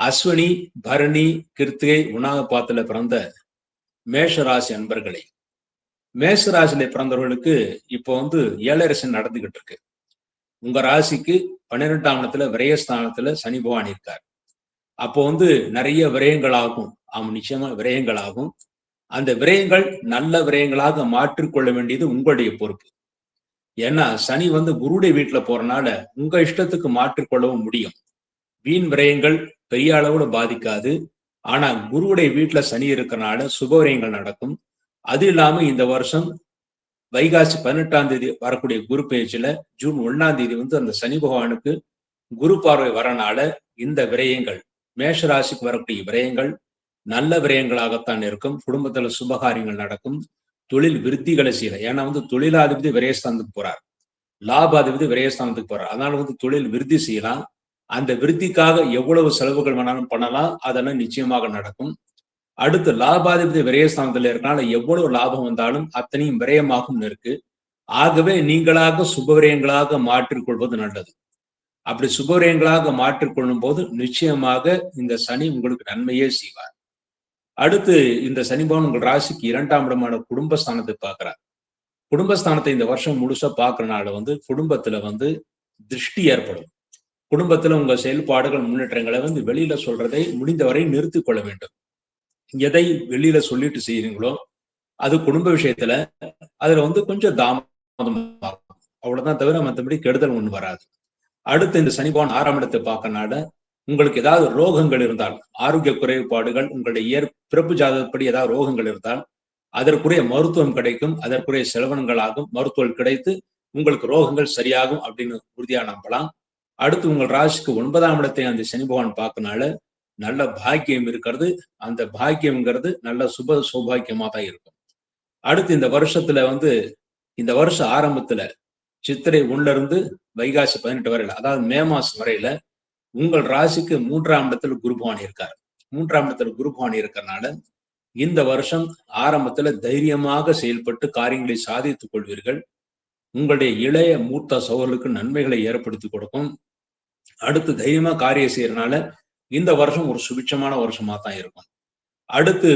அஸ்வினி, பரணி, கிருத்திகை, உணாகப்பாத்துல பிறந்த மேஷராசி அன்பர்களே, மேஷராசியில பிறந்தவர்களுக்கு இப்போ ஏழரை சனி நடந்துகிட்டு இருக்கு. உங்க ராசிக்கு 12ஆம் இடத்துல விரயஸ்தானத்துல சனி பகவான் இருக்கார். அப்போ நிறைய விரயங்கள் ஆகும். நிச்சயமா விரயங்கள் ஆகும். அந்த விரயங்கள் நல்ல விரயங்களாக மாற்றிக்கொள்ள வேண்டியது உங்களுடைய பொறுப்பு. ஏன்னா சனி குருடைய வீட்டுல போறனால உங்க இஷ்டத்துக்கு மாற்றிக்கொள்ளவும் முடியும். வீண் விரயங்கள் பெரிய அளவுல பாதிக்காது. ஆனா குருவுடைய வீட்டுல சனி இருக்கிறனால சுபவிரயங்கள் நடக்கும். அது இல்லாம இந்த வருஷம் வைகாசி 18ஆம் தேதி வரக்கூடிய குரு பெயர்ச்சியில ஜூன் 1ஆம் தேதி அந்த சனி பகவானுக்கு குரு பார்வை வரனால இந்த விரயங்கள் மேஷராசிக்கு வரக்கூடிய விரயங்கள் நல்ல விரயங்களாகத்தான் இருக்கும். குடும்பத்துல சுபகாரியங்கள் நடக்கும். தொழில் விருத்திகளை செய்யல. ஏன்னா தொழிலாதிபதி விரயஸ்தானத்துக்கு போறார், லாபாதிபதி விரயஸ்தானத்துக்கு போறார். அதனால தொழில் விருத்தி செய்யலாம். அந்த விருத்திக்காக எவ்வளவு செலவுகள் வேணாலும் பண்ணலாம். அதெல்லாம் நிச்சயமாக நடக்கும். அடுத்து லாபாதிபதி விரயஸ்தானத்துல இருக்கனால எவ்வளவு லாபம் வந்தாலும் அத்தனையும் விரயமாகும் இருக்கு. ஆகவே நீங்களாக சுபவிரயங்களாக மாற்றிக்கொள்வது நல்லது. அப்படி சுபவிரயங்களாக மாற்றிக்கொள்ளும் போது நிச்சயமாக இந்த சனி உங்களுக்கு நன்மையே செய்வார். அடுத்து இந்த சனி பகவான் உங்கள் ராசிக்கு 2ஆம் இடமான குடும்பஸ்தானத்தை பார்க்கிறார். குடும்பஸ்தானத்தை இந்த வருஷம் முழுசா பார்க்கறனால குடும்பத்துல திருஷ்டி ஏற்படும். குடும்பத்துல உங்க செயல்பாடுகள் முன்னேற்றங்களை வெளியில சொல்றதை முடிந்தவரை நிறுத்தி கொள்ள வேண்டும். எதை வெளியில சொல்லிட்டு செய்யறீங்களோ அது குடும்ப விஷயத்துல அதுல கொஞ்சம் தாமதம் ஆகும். அவ்வளவுதான் தவிர மற்றபடி கெடுதல் ஒண்ணு வராது. அடுத்து இந்த சனி பகவான் 6ஆம் இடத்தை பார்க்கறனால உங்களுக்கு ஏதாவது ரோகங்கள் இருந்தால், ஆரோக்கிய குறைபாடுகள், உங்களுடைய பிறப்பு ஜாதகப்படி ஏதாவது ரோகங்கள் இருந்தால் அதற்குரிய மருத்துவம் கிடைக்கும். அதற்குரிய செலவனங்களாகும். மருத்துவம் கிடைத்து உங்களுக்கு ரோகங்கள் சரியாகும் அப்படின்னு உறுதியா நம்பலாம். அடுத்து உங்கள் ராசிக்கு 9ஆம் இடத்தை அந்த சனி பகவான் பார்க்கறனால நல்ல பாக்கியம் இருக்கிறது. அந்த பாக்கியம்ங்கிறது நல்ல சுப சௌபாக்கியமா தான் இருக்கும். அடுத்து இந்த வருஷத்துல இந்த வருஷ ஆரம்பத்துல சித்திரை 1ல இருந்து வைகாசி 18 வரையில, அதாவது மே மாசம் வரையில உங்கள் ராசிக்கு 3ஆம் இடத்துல குரு பகவான் இருக்கார். 3ஆம் இடத்துல குரு பகவான் இருக்கிறனால இந்த வருஷம் ஆரம்பத்துல தைரியமாக செயல்பட்டு காரியங்களை சாதித்துக் கொள்வீர்கள். உங்களுடைய இளைய மூத்த சகோதரர்களுக்கு நன்மைகளை ஏற்படுத்தி கொடுக்கும். அடுத்து தைரியமா காரியம் செய்யறதுனால இந்த வருஷம் ஒரு சுபிட்சமான வருஷமா தான் இருக்கும். அடுத்து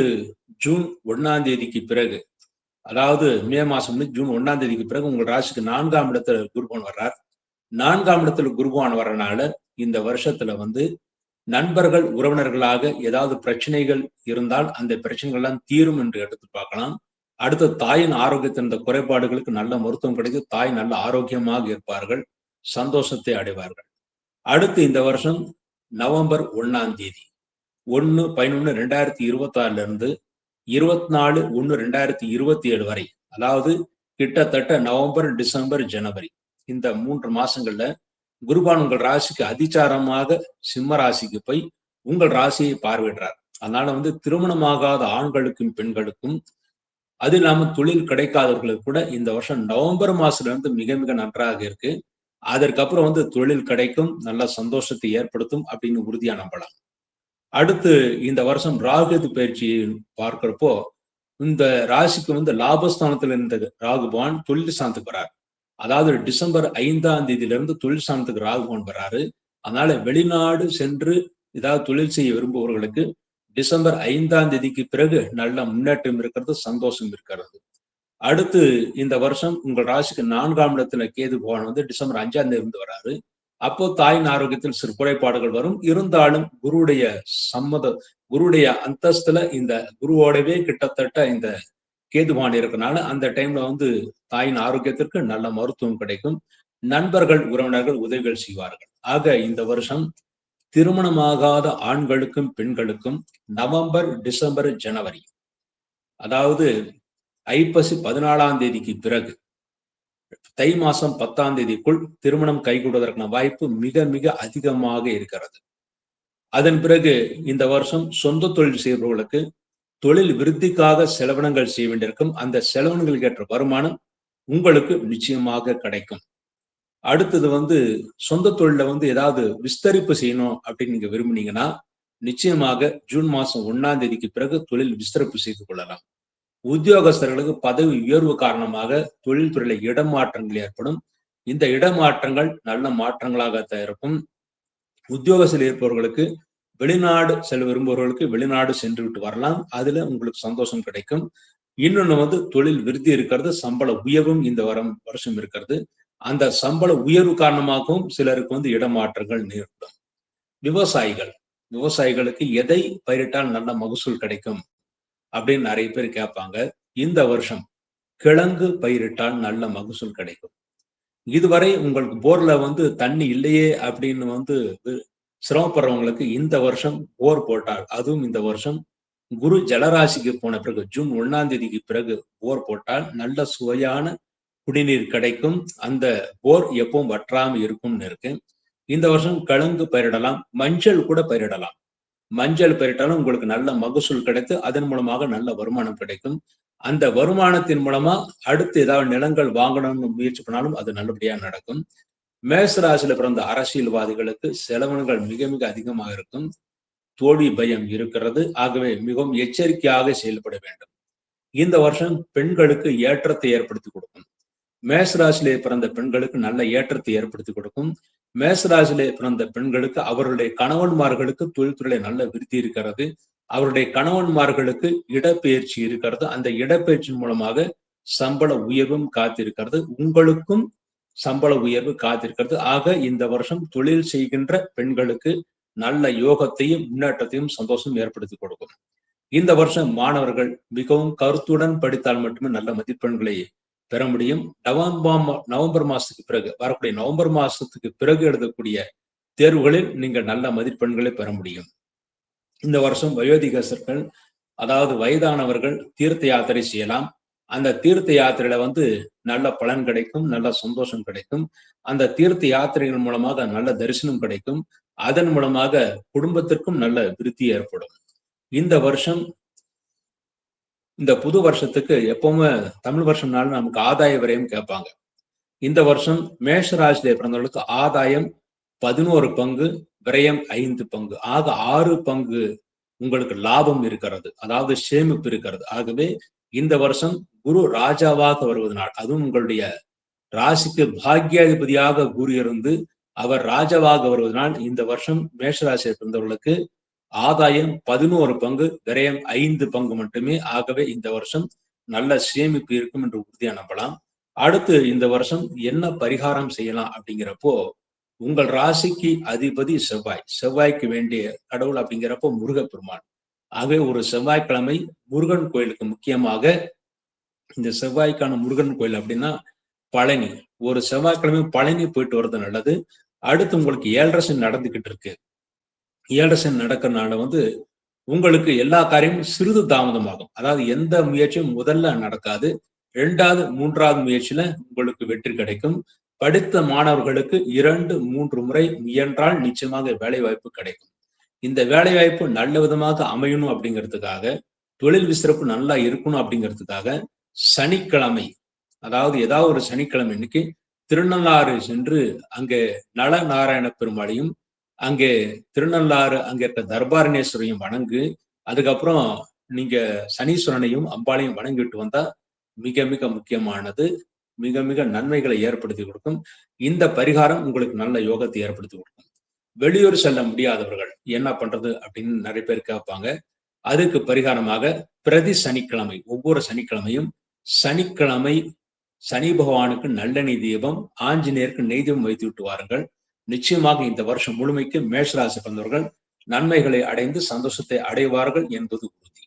ஜூன் 1ஆம் தேதிக்கு பிறகு, அதாவது மே மாசம் ஜூன் 1ஆம் தேதிக்கு பிறகு உங்கள் ராசிக்கு 4ஆம் இடத்துல குருபவன் வர்றார். 4ஆம் இடத்துல குருபவன் வர்றதுனால இந்த வருஷத்துல நண்பர்கள் உறவினர்களாக ஏதாவது பிரச்சனைகள் இருந்தால் அந்த பிரச்சனைகள் எல்லாம் தீரும் என்று எடுத்து பார்க்கலாம். அடுத்து தாயின் ஆரோக்கியத்தின் இந்த குறைபாடுகளுக்கு நல்ல மருத்துவம் கிடைத்து தாய் நல்ல ஆரோக்கியமாக இருப்பார்கள், சந்தோஷத்தை அடைவார்கள். அடுத்து இந்த வருஷம் நவம்பர் 1ஆம் தேதி 1/11/2026 இருந்து 24/1/2027 வரை, அதாவது கிட்டத்தட்ட நவம்பர், டிசம்பர், ஜனவரி இந்த 3 மாசங்கள்ல குருபான் உங்கள் ராசிக்கு அதிச்சாரமாக சிம்ம ராசிக்கு போய் உங்கள் ராசியை பார்வையிடுறார். அதனால திருமணமாகாத ஆண்களுக்கும் பெண்களுக்கும், அது இல்லாம தொழில் கிடைக்காதவர்களுக்கு கூட இந்த வருஷம் நவம்பர் மாசத்துல இருந்து மிக மிக நன்றாக இருக்கு. அதற்கப்புறம் தொழில் கிடைக்கும், நல்ல சந்தோஷத்தை ஏற்படுத்தும் அப்படின்னு உறுதியா நம்பலாம். அடுத்து இந்த வருஷம் ராகு பயிற்சியை பார்க்கிறப்போ இந்த ராசிக்கு லாபஸ்தானத்துல இருந்த ராகு பகவான் தொழில் ஸ்தானத்துக்கு வராரு. அதாவது டிசம்பர் 5ஆம் தேதியிலிருந்து தொழில் ஸ்தானத்துக்கு ராகு பகவான் வர்றாரு. அதனால வெளிநாடு சென்று ஏதாவது தொழில் செய்ய விரும்புபவர்களுக்கு டிசம்பர் 5ஆம் தேதிக்கு பிறகு நல்ல முன்னேற்றம் இருக்கிறது, சந்தோஷம் இருக்கிறது. அடுத்து இந்த வருஷம் உங்கள் ராசிக்கு 4ஆம் இடத்துல கேது பகவான் டிசம்பர் 5ஆம் தேதி இருந்து வராரு. அப்போ தாயின் ஆரோக்கியத்தில் சிறு குறைபாடுகள் வரும். இருந்தாலும் குருடைய அந்தஸ்துல இந்த குருவோடவே கிட்டத்தட்ட இந்த கேது பகவான் இருக்கனால அந்த டைம்ல தாயின் ஆரோக்கியத்திற்கு நல்ல மருத்துவம் கிடைக்கும். நண்பர்கள் உறவினர்கள் உதவிகள் செய்வார்கள். ஆக இந்த வருஷம் திருமணமாகாத ஆண்களுக்கும் பெண்களுக்கும் நவம்பர், டிசம்பர், ஜனவரி, அதாவது ஐப்பசி 14ஆம் தேதிக்கு பிறகு தை மாசம் 10ஆம் தேதிக்குள் திருமணம் கைகூடுவதற்கான வாய்ப்பு மிக மிக அதிகமாக இருக்கிறது. அதன் பிறகு இந்த வருஷம் சொந்த தொழில் செய்பவர்களுக்கு தொழில் விருத்திக்காக செலவினங்கள் செய்ய வேண்டியிருக்கும். அந்த செலவினங்களுக்கு ஏற்ற வருமானம் உங்களுக்கு நிச்சயமாக கிடைக்கும். அடுத்தது சொந்த தொழில ஏதாவது விஸ்தரிப்பு செய்யணும் அப்படின்னு நீங்க விரும்புனீங்கன்னா நிச்சயமாக ஜூன் மாசம் 1ஆம் தேதிக்கு பிறகு தொழில் விஸ்தரிப்பு செய்து கொள்ளலாம். உத்தியோகஸ்தர்களுக்கு பதவி உயர்வு காரணமாக தொழில்துறையில இடமாற்றங்கள் ஏற்படும். இந்த இடமாற்றங்கள் நல்ல மாற்றங்களாகத்தான் இருக்கும். உத்தியோகத்தில் இருப்பவர்களுக்கு வெளிநாடு செல்ல விரும்புபவர்களுக்கு வெளிநாடு சென்று விட்டு வரலாம். அதுல உங்களுக்கு சந்தோஷம் கிடைக்கும். இன்னொன்னு வந்து தொழில் விருத்தி இருக்கிறது, சம்பள உயர்வும் இந்த வருஷம் இருக்கிறது. அந்த சம்பள உயர்வு காரணமாகவும் சிலருக்கு வந்து இடமாற்றங்கள் நேரிடும். விவசாயிகளுக்கு எதை பயிரிட்டால் நல்ல மகசூல் கிடைக்கும் அப்படின்னு நிறைய பேர் கேட்பாங்க. இந்த வருஷம் கிழங்கு பயிரிட்டால் நல்ல மகசூல் கிடைக்கும். இதுவரை உங்களுக்கு போர்ல வந்து தண்ணி இல்லையே அப்படின்னு வந்து சிரமப்படுறவங்களுக்கு இந்த வருஷம் போர் போட்டால், அதுவும் இந்த வருஷம் குரு ஜலராசிக்கு போன பிறகு ஜூன் 1ஆம் தேதிக்கு பிறகு போர் போட்டால் நல்ல சுவையான குடிநீர் கிடைக்கும். அந்த போர் எப்பவும் வற்றாம இருக்கும்னு இருக்கு. இந்த வருஷம் கிழங்கு பயிரிடலாம், மஞ்சள் கூட பயிரிடலாம். மஞ்சள் பயிரிட்டாலும் உங்களுக்கு நல்ல மகசூல் கிடைத்து அதன் மூலமாக நல்ல வருமானம் கிடைக்கும். அந்த வருமானத்தின் மூலமா அடுத்து ஏதாவது நிலங்கள் வாங்கணும்னு முயற்சி பண்ணாலும் அது நல்லபடியா நடக்கும். மேஷ ராசியில பிறந்த அரசியல்வாதிகளுக்கு செலவினங்கள் மிக மிக அதிகமாக இருக்கும். தோல்வி பயம் இருக்கிறது. ஆகவே மிகவும் எச்சரிக்கையாக செயல்பட வேண்டும். இந்த வருஷம் பெண்களுக்கு ஏற்றத்தை ஏற்படுத்தி கொடுக்கும். மேஷராசியிலே பிறந்த பெண்களுக்கு நல்ல ஏற்றத்தை ஏற்படுத்தி கொடுக்கும். மேஷராசியிலே பிறந்த பெண்களுக்கு அவர்களுடைய கணவன்மார்களுக்கு தொழில்துறையில நல்ல விருத்தி இருக்கிறது. அவருடைய கணவன்மார்களுக்கு இடப்பெயர்ச்சி இருக்கிறது. அந்த இடப்பெயர்ச்சியின் மூலமாக சம்பள உயர்வும் காத்திருக்கிறது. உங்களுக்கும் சம்பள உயர்வு காத்திருக்கிறது. ஆக இந்த வருஷம் தொழில் செய்கின்ற பெண்களுக்கு நல்ல யோகத்தையும் முன்னேற்றத்தையும் சந்தோஷம் ஏற்படுத்தி கொடுக்கும். இந்த வருஷம் மாணவர்கள் மிகவும் கருத்துடன் படித்தால் மட்டுமே நல்ல மதிப்பெண்களை பெற முடியும். நவம்பர் மாசத்துக்கு பிறகு வரக்கூடிய நவம்பர் மாசத்துக்கு பிறகு எழுதக்கூடிய தேர்வுகளில் நீங்கள் நல்ல மதிப்பெண்களை பெற முடியும். இந்த வருஷம் வயோதிகர்கள், அதாவது வயதானவர்கள் தீர்த்த யாத்திரை செய்யலாம். அந்த தீர்த்த யாத்திரையில வந்து நல்ல பலன் கிடைக்கும், நல்ல சந்தோஷம் கிடைக்கும். அந்த தீர்த்த யாத்திரைகள் மூலமாக நல்ல தரிசனம் கிடைக்கும். அதன் மூலமாக குடும்பத்திற்கும் நல்ல விருத்தி ஏற்படும். இந்த வருஷம், இந்த புது வருஷத்துக்கு எப்பவுமே தமிழ் வருஷம்னாலும் நமக்கு ஆதாய விரயம் கேட்பாங்க. இந்த வருஷம் மேஷ ராசியிலே பிறந்தவர்களுக்கு ஆதாயம் 11 பங்கு, விரயம் 5 பங்கு, ஆக 6 பங்கு உங்களுக்கு லாபம் இருக்கிறது, அதாவது சேமிப்பு இருக்கிறது. ஆகவே இந்த வருஷம் குரு ராஜாவாக வருவதனால், அதுவும் உங்களுடைய ராசிக்கு பாக்யாதிபதியாக குரு இருந்து அவர் ராஜாவாக வருவதனால் இந்த வருஷம் மேஷராசியை பிறந்தவர்களுக்கு ஆதாயம் 11 பங்கு, விரயம் 5 பங்கு மட்டுமே. ஆகவே இந்த வருஷம் நல்ல சேமிப்பு இருக்கும் என்று உறுதியா நம்பலாம். அடுத்து இந்த வருஷம் என்ன பரிகாரம் செய்யலாம் அப்படிங்கிறப்போ, உங்கள் ராசிக்கு அதிபதி செவ்வாய்க்கு வேண்டிய கடவுள் அப்படிங்கிறப்போ முருகப்பெருமான். ஆகவே ஒரு செவ்வாய்க்கிழமை முருகன் கோயிலுக்கு, முக்கியமாக இந்த செவ்வாய்க்கான முருகன் கோயில் அப்படின்னா பழனி, ஒரு செவ்வாய்க்கிழமை பழனி போயிட்டு வர்றது நல்லது. அடுத்து உங்களுக்கு 7.5 சனி நடந்துகிட்டு இருக்கு. 7.5 சனி நடக்கிறதுனால வந்து உங்களுக்கு எல்லா காரியமும் சிறிது தாமதமாகும். அதாவது எந்த முயற்சியும் முதல்ல நடக்காது, 2வது 3வது முயற்சியில உங்களுக்கு வெற்றி கிடைக்கும். படித்த மாணவர்களுக்கு 2-3 முறை முயன்றால் நிச்சயமாக வேலை வாய்ப்பு கிடைக்கும். இந்த வேலை வாய்ப்பு நல்ல விதமாக அமையணும் அப்படிங்கிறதுக்காக, தொழில் விசிறப்பு நல்லா இருக்கணும் அப்படிங்கிறதுக்காக சனிக்கிழமை, அதாவது ஏதாவது ஒரு சனிக்கிழமை இன்னைக்கு திருநள்ளாறு சென்று அங்கே நலநாராயண பெருமாளையும், அங்கே திருநள்ளாறு அங்கே இருக்க தர்பாரணேஸ்வரையும் வணங்கு. அதுக்கப்புறம் நீங்க சனீஸ்வரனையும் அம்பாளையும் வணங்கிட்டு வந்தா மிக மிக முக்கியமானது, மிக மிக நன்மைகளை ஏற்படுத்தி கொடுக்கும். இந்த பரிகாரம் உங்களுக்கு நல்ல யோகத்தை ஏற்படுத்தி கொடுக்கும். வெளியூர் செல்ல முடியாதவர்கள் என்ன பண்றது அப்படின்னு நிறைய பேர் கேட்பாங்க. அதுக்கு பரிகாரமாக பிரதி சனிக்கிழமை, ஒவ்வொரு சனிக்கிழமையும் சனிக்கிழமை சனி பகவானுக்கு நல்லெண்ணெய் தீபம், ஆஞ்சநேயருக்கு நெய் தீபம் வைத்து விட்டு வாருங்கள். நிச்சயமாக இந்த வருஷம் முழுமைக்கு மேஷராசி பிறந்தவர்கள் நன்மைகளை அடைந்து சந்தோஷத்தை அடைவார்கள் என்பது உறுதி.